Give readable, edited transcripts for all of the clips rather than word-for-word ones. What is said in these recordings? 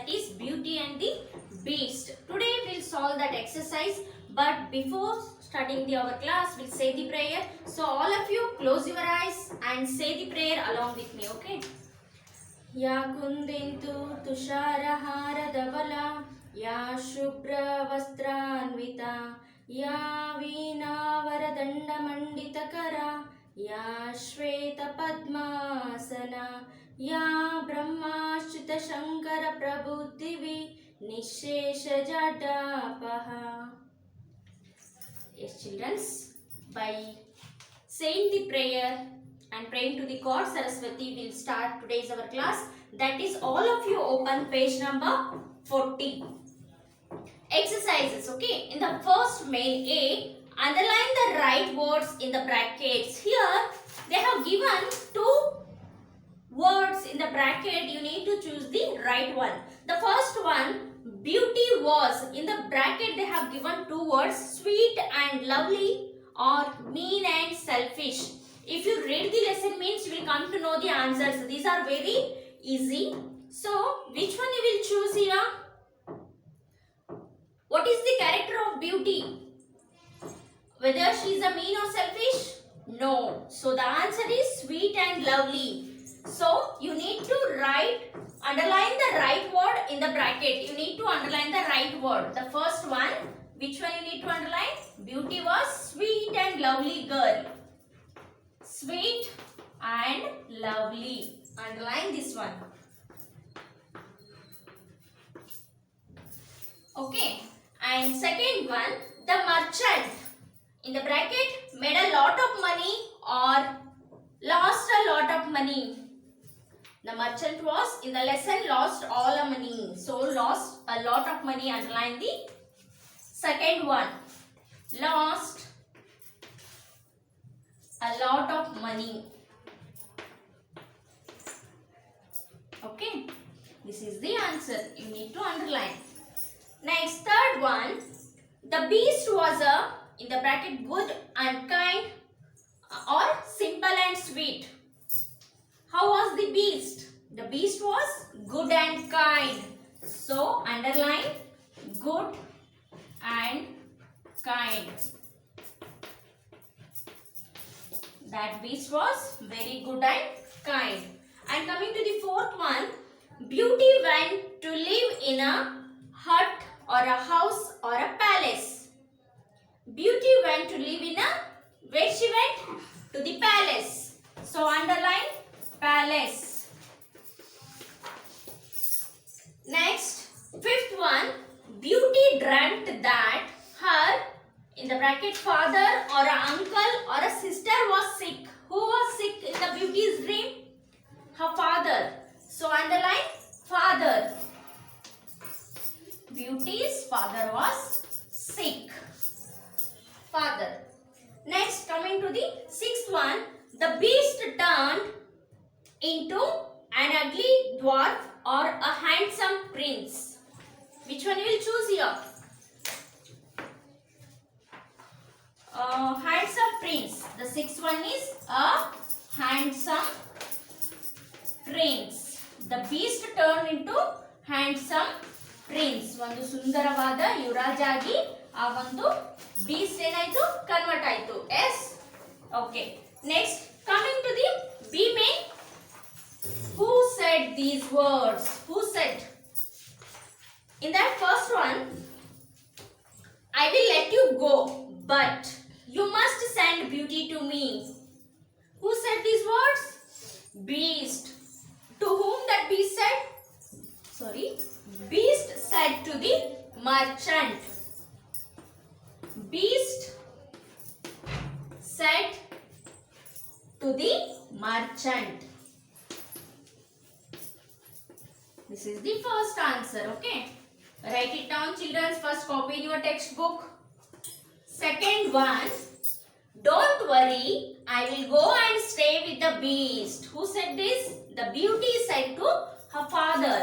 that is Beauty and the Beast. Today we'll solve that exercise, but before starting our class, we'll say the prayer. So all of you close your eyes and say the prayer along with me, okay? Ya Kundintu Tusharahara Davala, Ya Shubra Vastranvita, Ya Veena Varadanda Manditakara, Ya Shweta Padmasana, Ya Brahmashchita Shankara Prabhudivi, Nishesha Jadapaha. Yes, children, by saying the prayer and praying to the God Saraswati, we'll start today's our class. That is, all of you open page number 40. Exercises, okay? In the first main A, underline the right words in the brackets. Here, they have given two words in the bracket. You need to choose the right one. The first one, beauty was. In the bracket, they have given two words, sweet and lovely, or mean and selfish. If you read the lesson means, you will come to know the answers. These are very easy. So, which one you will choose here? What is the character of beauty? Whether she is a mean or selfish? No. So, the answer is sweet and lovely. So, you need to underline the right word in the bracket. You need to underline the right word. The first one, which one you need to underline? Beauty was sweet and lovely girl. Sweet and lovely. Underline this one. Okay. And second one, the merchant. In the bracket, made a lot of money or lost a lot of money. The merchant was, in the lesson, lost all the money. So, lost a lot of money. Underline the second one. Lost a lot of money. Okay. This is the answer. You need to underline. Next, third one. The beast was in the bracket, good and kind or simple and sweet. How was the beast? The beast was good and kind. So, underline good and kind. That beast was very good and kind. And coming to the fourth one, beauty went to live in a hut or a house or a palace. Beauty went to live in where she went? To the palace. So, underline palace. Next, fifth one, beauty dreamt that her, in the bracket, father or a uncle or a sister was sick. Who was sick in the beauty's dream? Her father. So, underline father. Beauty's father was sick. Father. Next, coming to the sixth one, the beast turned into an ugly dwarf or a handsome prince. Which one you will choose here? Handsome prince. The sixth one is a handsome prince. The beast turned into handsome prince. ಒಂದು ಸುಂದರವಾದ ಯುವರಾಜ ಆಗಿ ಆ ಒಂದು beast ಏನಾಯ್ತು? Convert ಆಯ್ತು. Yes? Okay. Next, coming to the B main. Who said these words? Who said? In that first one, I will let you go, but you must send beauty to me. Who said these words? Beast. To whom that beast said? Sorry. Beast said to the merchant. Beast said to the merchant. This is the first answer, okay? Write it down, children. First, copy in your textbook. Second one, don't worry, I will go and stay with the beast. Who said this? The beauty said to her father.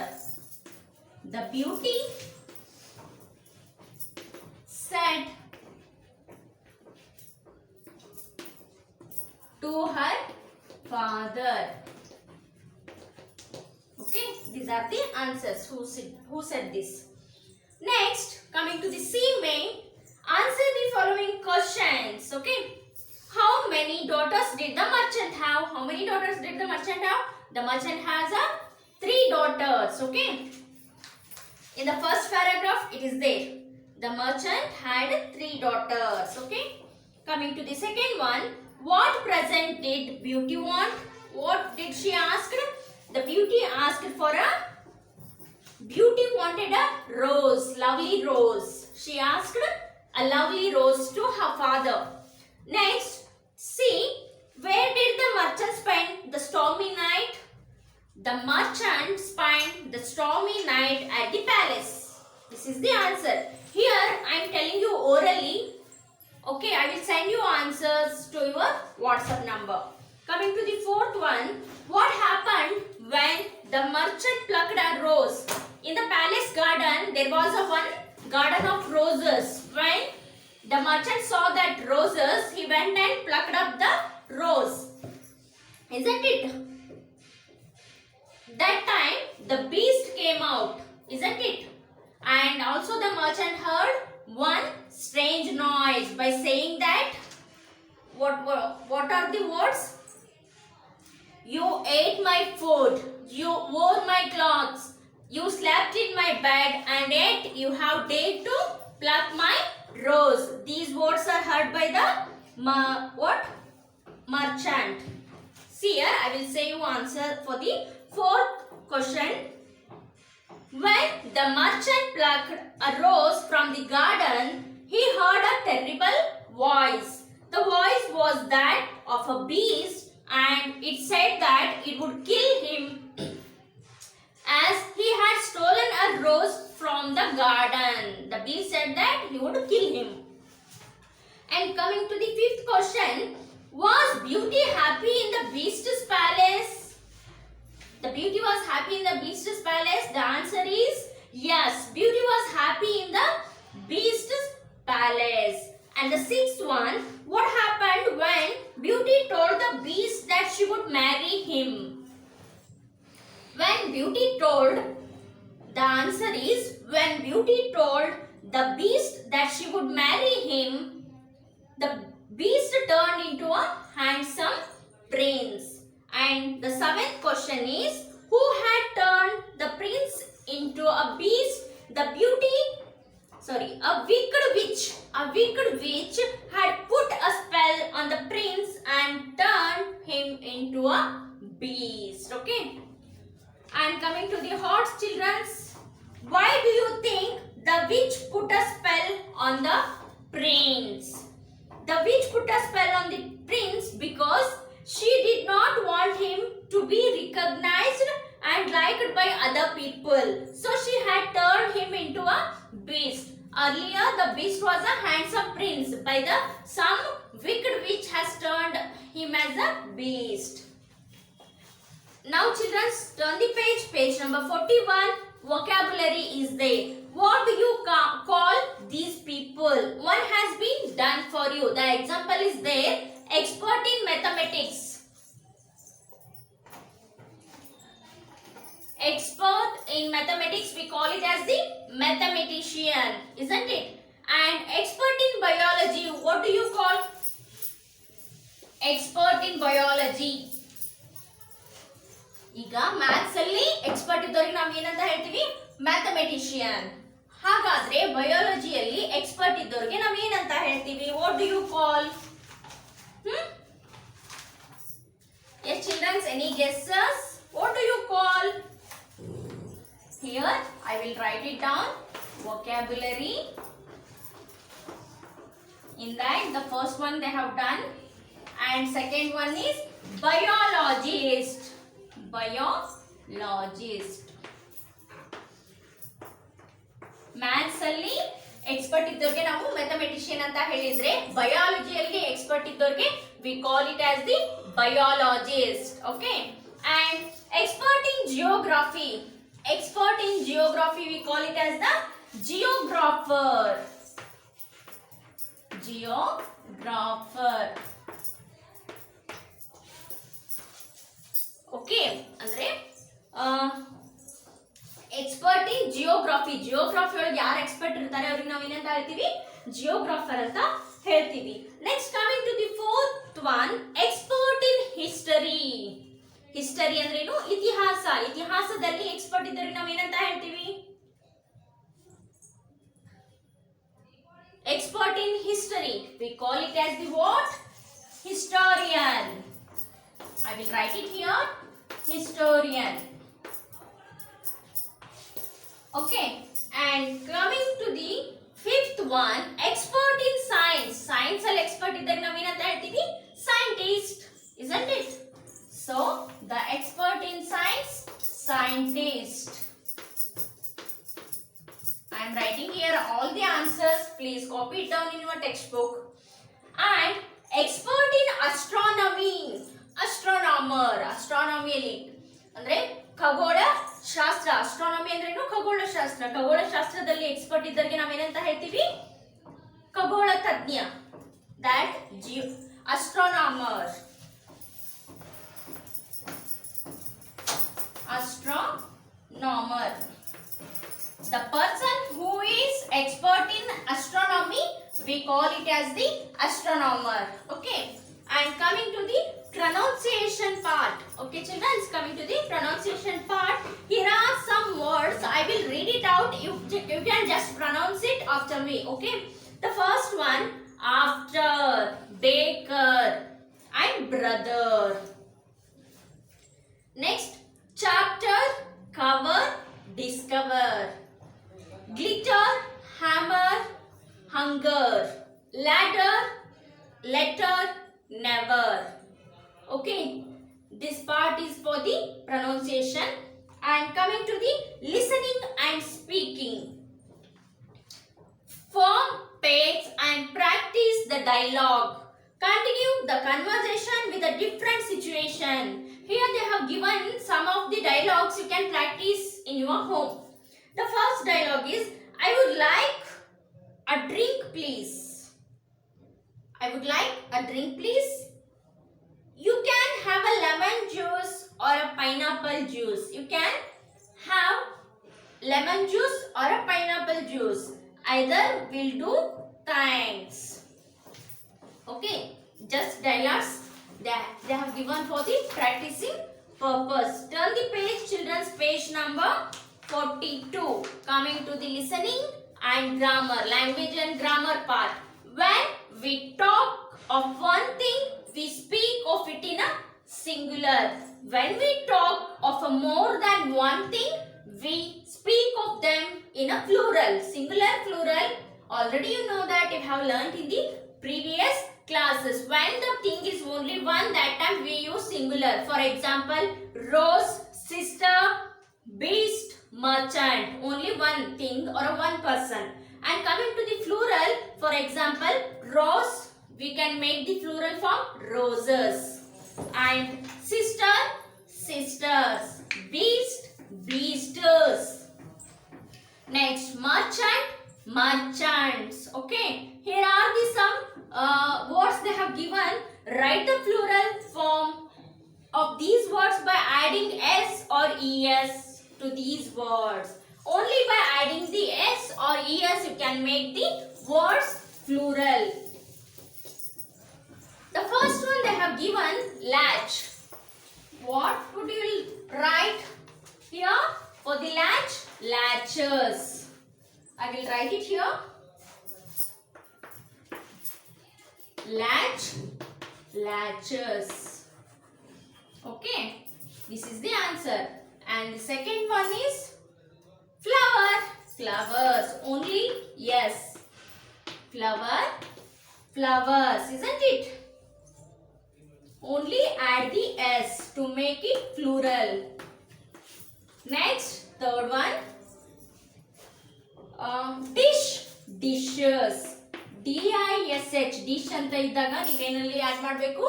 The beauty said to her father. Okay, these are the answers who said this. Next, coming to the C main, answer the following questions. Okay, how many daughters did the merchant have? How many daughters did the merchant have? The merchant has 3 daughters. Okay, in the first paragraph it is there. The merchant had 3 daughters. Okay, coming to the second one, what present did Beauty want? What did she ask? The Beauty asked for Beauty wanted a rose, lovely rose. She asked a lovely rose to her father. Next, see, where did the merchant spend the stormy night? The merchant spent the stormy night at the palace. This is the answer. Here I am telling you orally. Okay, I will send you answers to your WhatsApp number. Coming to the fourth one, what happened when the merchant plucked a rose? In the palace garden, there was one garden of roses. When the merchant saw that roses, he went and plucked up the rose. Isn't it? That time, the beast came out. Isn't it? And also the merchant heard one strange noise by saying that, what are the words? You ate my food, you wore my clothes, you slept in my bed, and yet you have dared to pluck my rose. These words are heard by the merchant. See here, I will say you answer for the fourth question. When the merchant plucked a rose from the garden, he heard a terrible voice. The voice was that of a beast, and it said that it would kill him as he had stolen a rose from the garden. The beast said that he would kill him. And coming to the fifth question, was Beauty happy in the beast's palace? The Beauty was happy in the beast's palace. The answer is yes. Beauty was happy in the beast's palace. And the sixth one, what happened when Beauty told the beast that she would marry him? When Beauty told, the answer is when Beauty told the beast that she would marry him, the beast turned into a handsome prince. And the seventh question is, who had turned the prince into a beast? A wicked witch. A wicked witch had put a spell on the prince and turned him into a beast. Okay. And coming to the horse, childrens, why do you think the witch put a spell on the prince? The witch put a spell on the prince because she did not want him to be recognized and liked by other people. So she had turned him into a beast. Earlier the beast was a handsome prince. By some wicked witch has turned him as a beast. Now children, turn the page number 41. Vocabulary is there. What do you call these people? One has been done for you. The example is there. Expert in mathematics. Expert in mathematics, we call it as the mathematician, isn't it? And expert in biology, what do you call? Expert in biology. ಈಗ maths ಅಲ್ಲಿ expert ಇದ್ದವರಿಗೆ ನಾವು ಏನಂತ ಹೇಳ್ತೀವಿ? Mathematician. ಹಾಗಾದ್ರೆ ಬಯಾಲಜಿಯಲ್ಲಿ expert ಇದ್ದವರಿಗೆ ನಾವು ಏನಂತ ಹೇಳ್ತೀವಿ? What do you call? Yes children, any guesses? What do you call? Here I will write it down. Vocabulary. In that the first one they have done, and second one is biologist. Biologist. Maths ಅಲ್ಲಿ expert ಇದ್ದವರಿಗೆ ನಾವು mathematician ಅಂತ ಹೇಳಿದ್ರೆ, ಬಯಾಲಜಿಯಲ್ಲಿ expert ಇದ್ದವರಿಗೆ we call it as the biologist. Okay. And expert in geography. Expert in geography we call it as the geographer. Geographer. Okay. ಅಂದ್ರೆ expert ಇನ್ geography. Geography ಒಳಗೆ ಯಾರು expert ಇರ್ತಾರೆ ಅವ್ರಿಗೆ ನಾವು ಏನಂತ ಹೇಳ್ತೀವಿ, ಜಿಯೋಗ್ರಾಫರ್ ಅಂತ ಹೇಳ್ತೀವಿ. Next coming to the fourth one, expert in history. History ಅಂದ್ರೆ ಏನು, ಇತಿಹಾಸ. ಇತಿಹಾಸದಲ್ಲಿ ಎಕ್ಸ್ಪರ್ಟ್ ಇದ್ದವ್ರಿಗೆ ನಾವು ಏನಂತ ಹೇಳ್ತೀವಿ, expert in history. We call it as the what? Historian. I will write it here, historian. Okay, and coming to the fifth one, expert in science. Science all expert iddare navu enanta heltivi, scientist, isn't it? So the expert in science, scientist. I am writing here all the answers. Please copy it down in your textbook. And expert in astronomy. Astronomer. Astronomy ಅಲ್ಲಿ ಅಂದ್ರೆ ಖಗೋಳ ಶಾಸ್ತ್ರ. astronomy ಅಂದ್ರೆ ಏನು, ಖಗೋಳ ಶಾಸ್ತ್ರ. ಖಗೋಳ ಶಾಸ್ತ್ರದಲ್ಲಿ ಎಕ್ಸ್ಪರ್ಟ್ ಇದ್ದರಿಗೆ ನಾವೇನಂತ ಹೇಳ್ತೀವಿ, ಖಗೋಳ ತಜ್ಞ. that astronomer. Astronomer. The person who is expert in astronomy, we call it as the astronomer. Okay, and coming to the pronunciation part. Okay children, coming to the pronunciation part, here are some words. I will read it out, you can just pronounce it after me. Okay, the first one, after, baker and brother. Next, chapter, cover, discover. Glitter, hammer, hunger. Ladder, letter, never. Okay, this part is for the pronunciation. And coming to the listening and speaking. Form page and practice the dialogue. Continue the conversation with a different situation. Here they have given some of the dialogues you can practice in your home. The first dialogue is, I would like a drink please. I would like a drink please. You can have a lemon juice or a pineapple juice. You can have lemon juice or a pineapple juice. Either will do, thanks. Okay, just dialogues they have given for the practicing purpose. Turn the page, children's page number 42. Coming to the listening and grammar, language and grammar part. When we talk of one thing, we speak of it in a singular. When we talk of a more than one thing, we speak of them in a plural. Singular, plural, already you know that you have learnt in the previous classes. When the thing is only one, that time we use singular. For example, rose, sister, beast, merchant. Only one thing or one person. And coming to the plural, for example, rose, we can make the plural form roses. And sister, sisters. Beast, beasters. Next, merchant, merchants. Okay, here are the some words they have given. Write the plural form of these words by adding s or es to these words. Only by adding the s or es you can make the words plural. The first one they have given, latch. What would you write here for the latch? Latches. I will write it here. Latch, latches. Okay, this is the answer. And the second one is flower, flowers. Only yes, flower, flowers, isn't it? Only add the s to make it plural. Next, third one, dish, dishes. dish, dish ಅಂತ ಇದ್ದಾಗ ನೀವೇನಲ್ಲಿ add ಮಾಡಬೇಕು,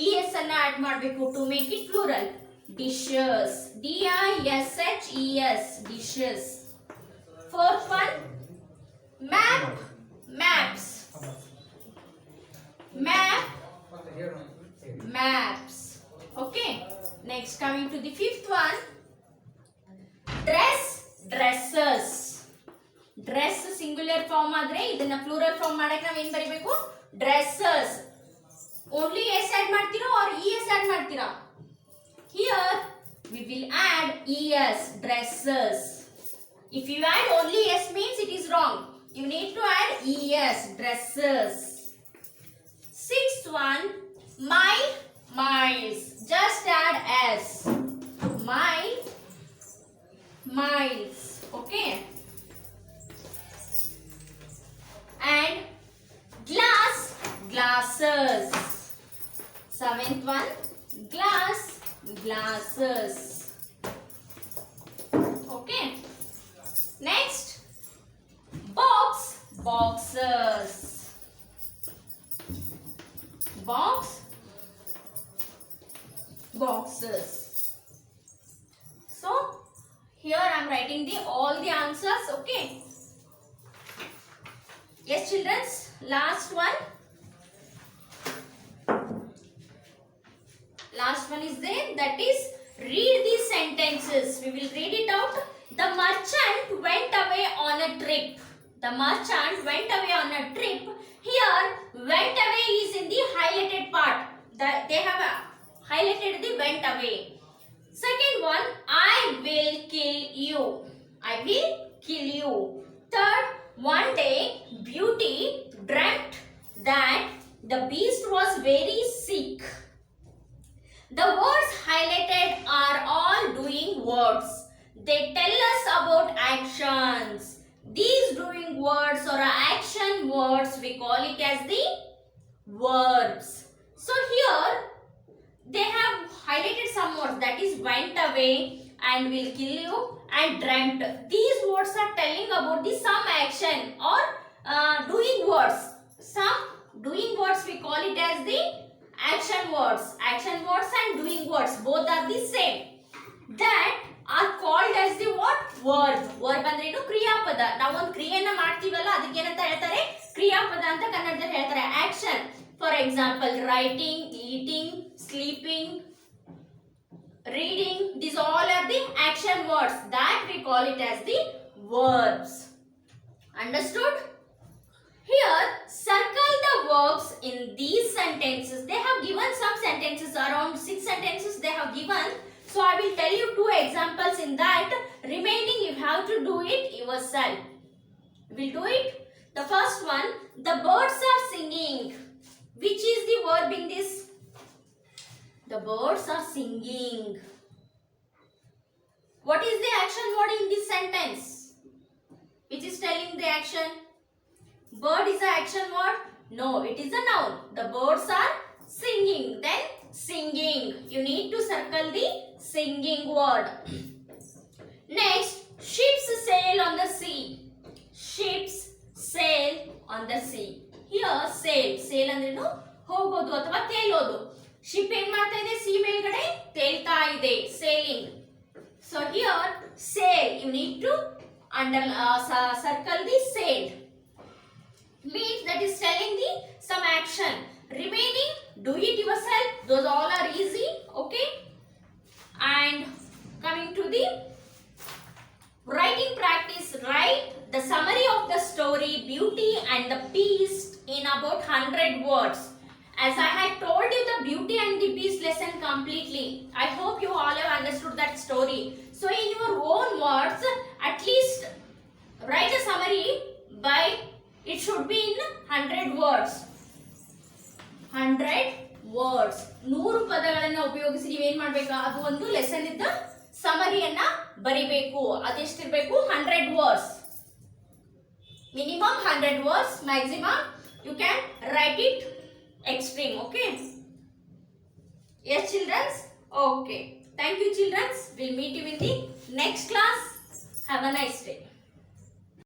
es ಅನ್ನ add ಮಾಡಬೇಕು to make it plural. Dishes, dishes, dishes. Fourth one, map, maps. Map, maps. Okay, next coming to the fifth one, dress, dresses. Dress singular form ಆದ್ರೆ ಇದನ್ನ plural form ಮಾಡಕ್ಕೆ ನಾವ್ ಏನ್ ಬರೀಬೇಕು? ಡ್ರೆಸ್ಸಸ್. ಓನ್ಲಿ ಎಸ್ ಆಡ್ ಮಾಡ್ತೀರಾ or ES add ಮಾಡ್ತೀರಾ? Here we will add es, dresses. If you add only s means it is wrong. You need to add es, dresses. Sixth one, mile, miles. Just add s. Mile, miles. Okay. And glass, glasses. Seventh one, glass, glasses. Okay. Next, box, boxes. Box, boxes. So here I am writing all the answers. Okay. Yes, children. Last one. Last one is there, that is read these sentences. We will read it out. The merchant went away on a trip. The merchant went away on a trip. Here went away is in the highlighted part. They have highlighted the went away. Second one, I will kill you. I will kill you. Third, one day Beauty dreamt that the beast was very sick. The words highlighted are all doing words. They tell us about actions. These doing words or action words, we call it as the verbs. So here they have highlighted some words, that is went away and will kill you and dreamt. These words are telling about the some action or doing words. Some doing words we call it as the action words. Action words and doing words both are the same. That are called as the what? Verb. Verb ಅಂದ್ರೆ ಏನು? ಕ್ರಿಯಾಪದ. ನಾವು ಒಂದು ಕ್ರಿಯೆಯನ್ನ ಮಾಡ್ತೀವಲ್ಲ ಅದಕ್ಕೆ ಏನಂತ ಹೇಳ್ತಾರೆ? ಕ್ರಿಯಾಪದ ಅಂತ ಕನ್ನಡದಲ್ಲಿ ಹೇಳ್ತಾರೆ. Action. For example writing, eating, sleeping, reading. These all are the action words. That we call it as the verbs. Understood? Here, circle the verbs in these sentences. They have given some sentences, around 6 sentences they have given. So, I will tell you 2 examples in that. Remaining, you have to do it yourself. We'll do it. The first one, the birds are singing. Which is the verb in this? The birds are singing. What is the action word in this sentence? Which is telling the action? Bird is an action word? No, it is a noun. The birds are singing. Then singing. You need to circle the singing word. Next, ships sail on the sea. Ships sail on the sea. Here sail. Sail ಅಂದ್ರೇನು? ಹೋಗೋದು ಅಥವಾ ತೇಲೋದು. Ship ಏನ್ ಮಾಡ್ತಾ ಇದೆ? sea ಮೇಲ್ಗಡೆ ತೇಲ್ತಾ ಇದೆ. Sailing. So here sail. You need to circle the sail. Means that is telling the some action. Remaining, do it yourself. Those all are easy. Okay. And coming to the writing practice, write the summary of the story Beauty and the Beast in about 100 words. As I had told you the Beauty and the Beast lesson completely. I hope you all have understood that story. So in your own words, at least write a summary by, it should be in 100 words. 100 words. 100 ಪದಗಳನ್ನು ಉಪಯೋಗಿಸಿ ನೀವು ಏನು ಮಾಡಬೇಕು? ಅದು ಒಂದು lesson ಇದ್ದ ಸಮರಿಯನ್ನ ಬರಿಬೇಕು. ಅದೆಷ್ಟಿರಬೇಕು? 100 words. Minimum 100 words. Maximum you can write it extreme. Okay. Yes, children. Okay. Thank you, children. We'll meet you in the next class. Have a nice day.